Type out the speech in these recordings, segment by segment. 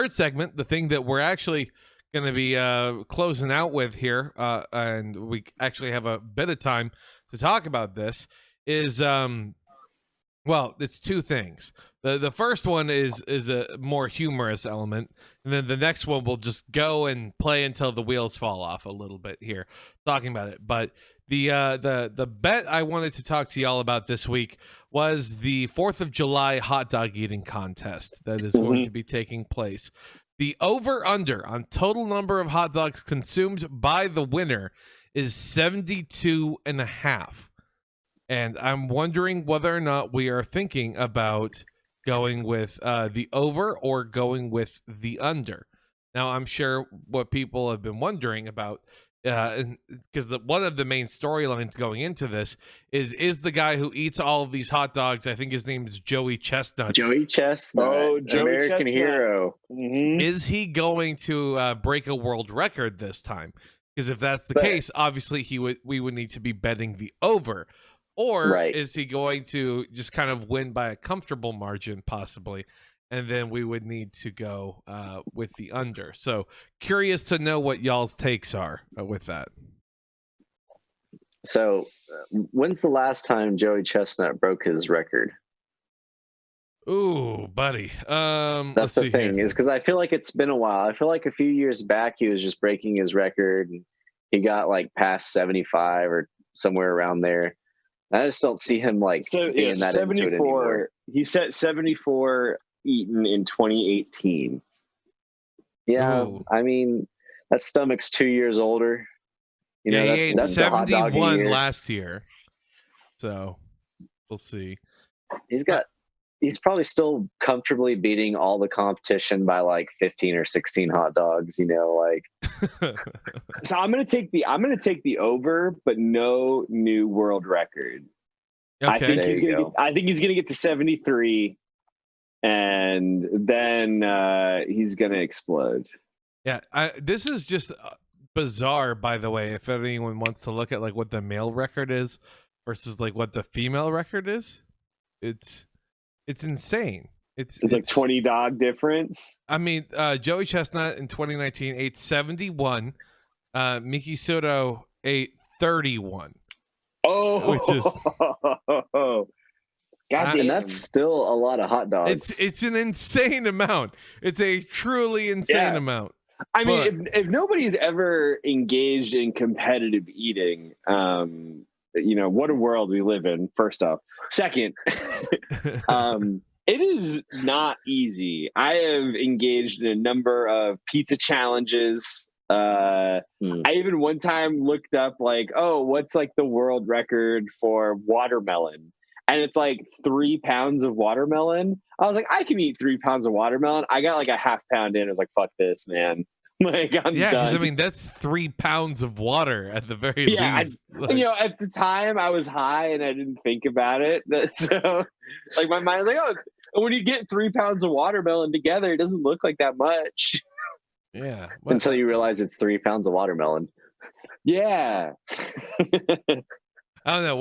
third segment, the thing that we're actually going to be closing out with here, and we actually have a bit of time to talk about this, is well, it's two things. The first one is a more humorous element, and then the next one will just go and play until the wheels fall off a little bit here, talking about it. But the bet I wanted to talk to y'all about this week was the 4th of July hot dog eating contest that is going to be taking place. The over-under on total number of hot dogs consumed by the winner is 72.5. And I'm wondering whether or not we are thinking about going with the over or going with the under. Now, I'm sure what people have been wondering about, because one of the main storylines going into this is the guy who eats all of these hot dogs. I think his name is Joey Chestnut. Joey Chestnut. Oh, Joey American Chestnut. hero. Mm-hmm. Is he going to break a world record this time? Because if that's the case, obviously we would need to be betting the over. Or is he going to just kind of win by a comfortable margin, possibly? And then we would need to go with the under. So curious to know what y'all's takes are with that. So when's the last time Joey Chestnut broke his record? Ooh, buddy. That's the thing, is because I feel like it's been a while. I feel like a few years back he was just breaking his record. And he got like past 75 or somewhere around there. I just don't see him like being that 74. into it anymore. He set 74 eaten in 2018. Yeah, Ooh. I mean that stomach's 2 years older. You know, he ate 71 last year. So we'll see. He's probably still comfortably beating all the competition by like 15 or 16 hot dogs, you know, like. So I'm going to take the over, but no new world record. Okay. I think he's going to get to 73 and then he's going to explode. Yeah, this is just bizarre, by the way, if anyone wants to look at like what the male record is versus like what the female record is. It's insane. It's like 20 dog difference. I mean, Joey Chestnut in 2019 ate 71. Miki Soto ate 31. Oh, which is God damn. That's still a lot of hot dogs. It's an insane amount. It's a truly insane amount. I mean, if nobody's ever engaged in competitive eating, you know, what a world we live in, first off. Second, it is not easy. I have engaged in a number of pizza challenges. I even one time looked up like, oh, what's like the world record for watermelon? And it's like 3 pounds of watermelon. I was like, I can eat 3 pounds of watermelon. I got like a half pound in. I was like, fuck this, man. Like, I'm done. I mean, that's 3 pounds of water at the very least. You know, at the time I was high and I didn't think about it. So, like, my mind was like, oh, when you get 3 pounds of watermelon together, it doesn't look like that much. Yeah. Until you realize it's 3 pounds of watermelon. Yeah. I don't know.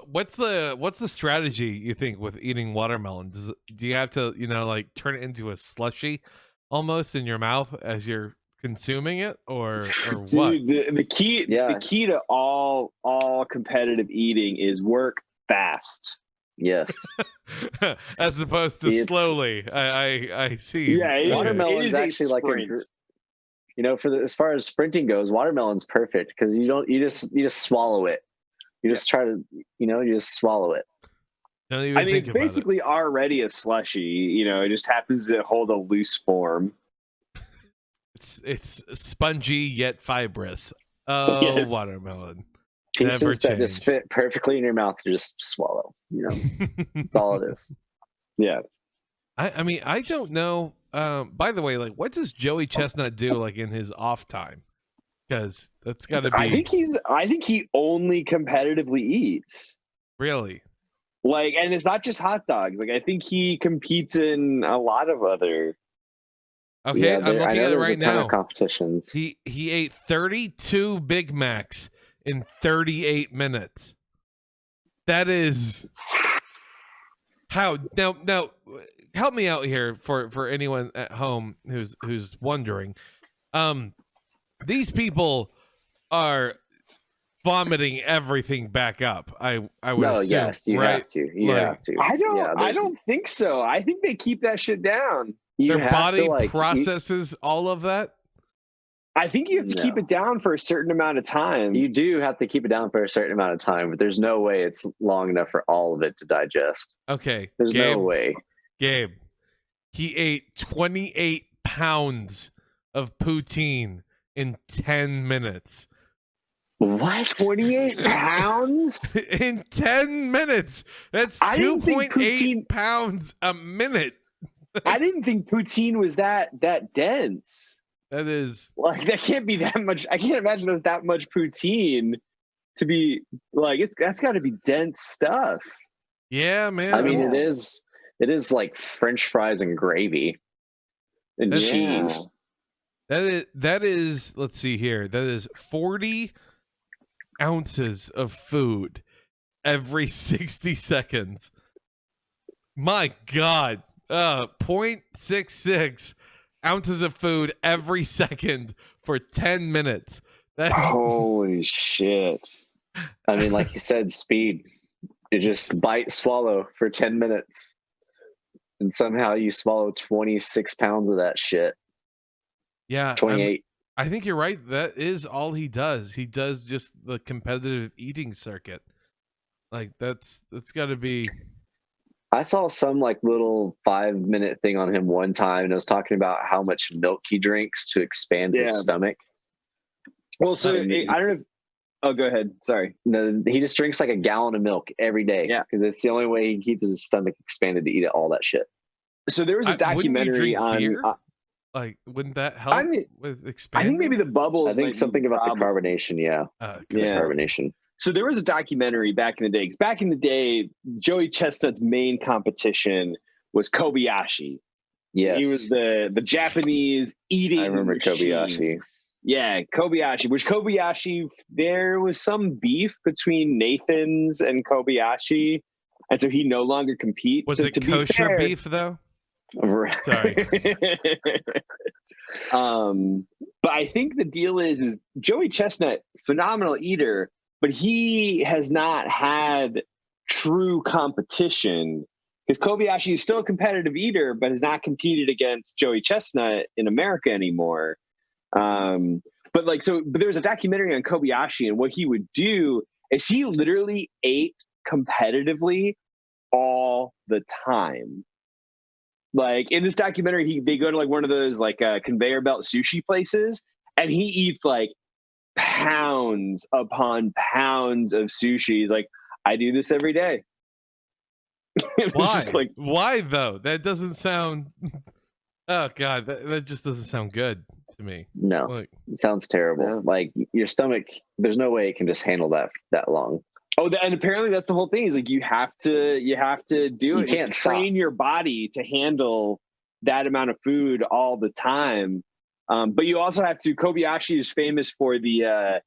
What's the strategy you think with eating watermelon? Do you have to, you know, like turn it into a slushy almost in your mouth as you're consuming it, or what? Dude, the key to all competitive eating is work fast. Yes. As opposed to slowly. I see. Yeah, watermelon is actually like you know, as far as sprinting goes, watermelon's perfect because you just swallow it. You just try to, you know, you just swallow it. Don't even think it's about basically it. Already a slushy. You know, it just happens to hold a loose form. It's spongy yet fibrous. Oh, yes. Watermelon. Pieces that just fit perfectly in your mouth to just swallow. You know, that's all it is. Yeah. I mean, I don't know. By the way, like, what does Joey Chestnut do like in his off time? Because that's got to be. I think he only competitively eats. Really? Like, and it's not just hot dogs. Like, I think he competes in a lot of other. Okay, I'm looking at it right now. Competitions. He ate 32 Big Macs in 38 minutes. That is how now help me out here for anyone at home who's wondering. These people are vomiting everything back up. I would assume, yes, you right? have to. You have to. I don't think so. I think they keep that shit down. You Their have body to, processes all of that. I think you have to keep it down for a certain amount of time. You do have to keep it down for a certain amount of time, but there's no way it's long enough for all of it to digest. Okay. There's Gabe, no way. Gabe, he ate 28 pounds of poutine in 10 minutes. What? 28 pounds? In 10 minutes. That's 2.8 pounds a minute. I didn't think poutine was that dense. That is like that can't be that much. I can't imagine there's that much poutine to be like that's got to be dense stuff. Yeah, man. I mean, it is like French fries and gravy and cheese. That is. Let's see here. That is 40 ounces of food every 60 seconds. My God. 0.66 ounces of food every second for 10 minutes. Holy shit. I mean, like you said, speed. You just bite, swallow for 10 minutes. And somehow you swallow 26 pounds of that shit. Yeah. 28. I think you're right. That is all he does. He does just the competitive eating circuit. Like that's got to be. I saw some like little 5-minute thing on him one time, and it was talking about how much milk he drinks to expand his stomach. Well, so I don't know. Oh, go ahead. Sorry. No, he just drinks like a gallon of milk every day. Yeah, because it's the only way he can keep his stomach expanded to eat all that shit. So there was a documentary on. Beer? Like, wouldn't that help with expanding? I think maybe the bubbles. I think something about the carbonation. Yeah, carbonation. So there was a documentary back in the day. 'Cause back in the day, Joey Chestnut's main competition was Kobayashi. Yes, he was the Japanese eating. I remember machine. Kobayashi. Yeah, Kobayashi. Which Kobayashi, there was some beef between Nathan's and Kobayashi, and so he no longer competes. Was it kosher beef though? Sorry. But I think the deal is Joey Chestnut, phenomenal eater, but he has not had true competition because Kobayashi is still a competitive eater, but has not competed against Joey Chestnut in America anymore. But there's a documentary on Kobayashi, and what he would do is he literally ate competitively all the time. Like in this documentary, they go to like one of those like conveyor belt sushi places, and he eats like pounds upon pounds of sushi. He's like, I do this every day. Why? Why though? That doesn't sound. Oh God, that just doesn't sound good to me. No, it sounds terrible. Yeah. Like your stomach, there's no way it can just handle that long. Oh, and apparently that's the whole thing. Is like you have to do it. You can't train your body to handle that amount of food all the time. But you also have to. Kobayashi is famous for the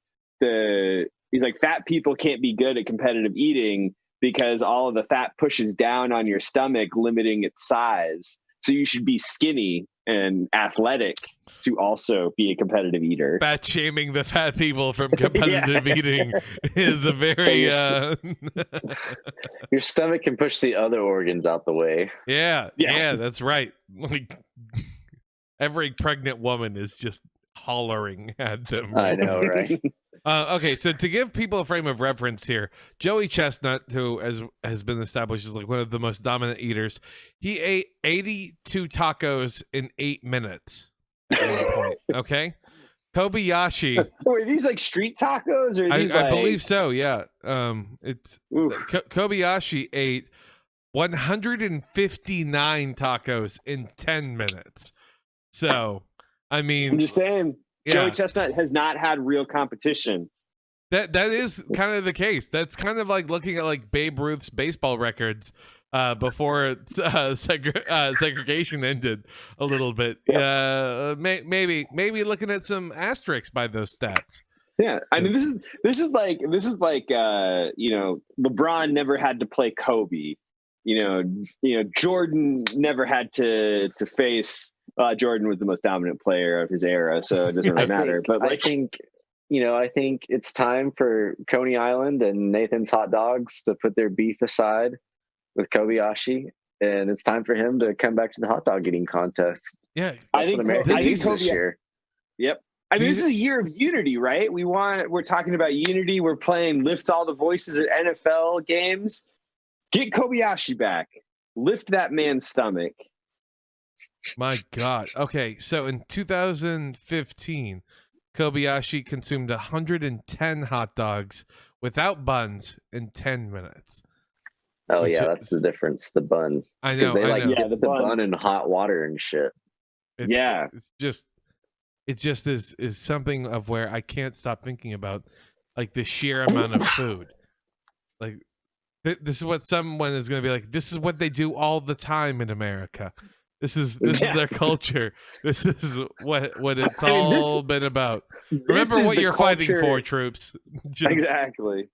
he's like fat people can't be good at competitive eating because all of the fat pushes down on your stomach, limiting its size. So you should be skinny and athletic to also be a competitive eater. Fat shaming the fat people from competitive eating is a very your stomach can push the other organs out the way. Yeah, that's right. Like every pregnant woman is just hollering at them. I know, right? Okay, so to give people a frame of reference here, Joey Chestnut, who has been established as like one of the most dominant eaters, he ate 82 tacos in 8 minutes at one point. Okay, Kobayashi. Are these like street tacos? Or I believe so. Yeah. It's Kobayashi ate 159 tacos in 10 minutes. So, I mean, I'm just saying. Yeah. Joey Chestnut has not had real competition. That is kind of the case. That's kind of like looking at like Babe Ruth's baseball records before segregation ended a little bit. Maybe looking at some asterisks by those stats. Yeah, I mean this is like LeBron never had to play Kobe. Jordan never had to face. Jordan was the most dominant player of his era, so it doesn't really matter. But I think it's time for Coney Island and Nathan's Hot Dogs to put their beef aside with Kobayashi, and it's time for him to come back to the hot dog eating contest. Yeah, I think America needs this year. Yep. I mean, this is a year of unity, right? We're talking about unity. We're playing Lift All the Voices at NFL games. Get Kobayashi back. Lift that man's stomach. My God. Okay, so in 2015, Kobayashi consumed 110 hot dogs without buns in 10 minutes. Oh yeah, that's the difference. The bun. I know. They dip the bun in hot water and shit. It's just is something of where I can't stop thinking about, like, the sheer amount of food. Like, this is what someone is going to be like. This is what they do all the time in America. This is their culture. This is what it's all been about. Remember what you're fighting for, troops. Exactly.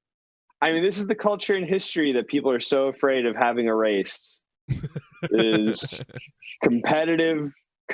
I mean, this is the culture and history that people are so afraid of having erased. Is competitive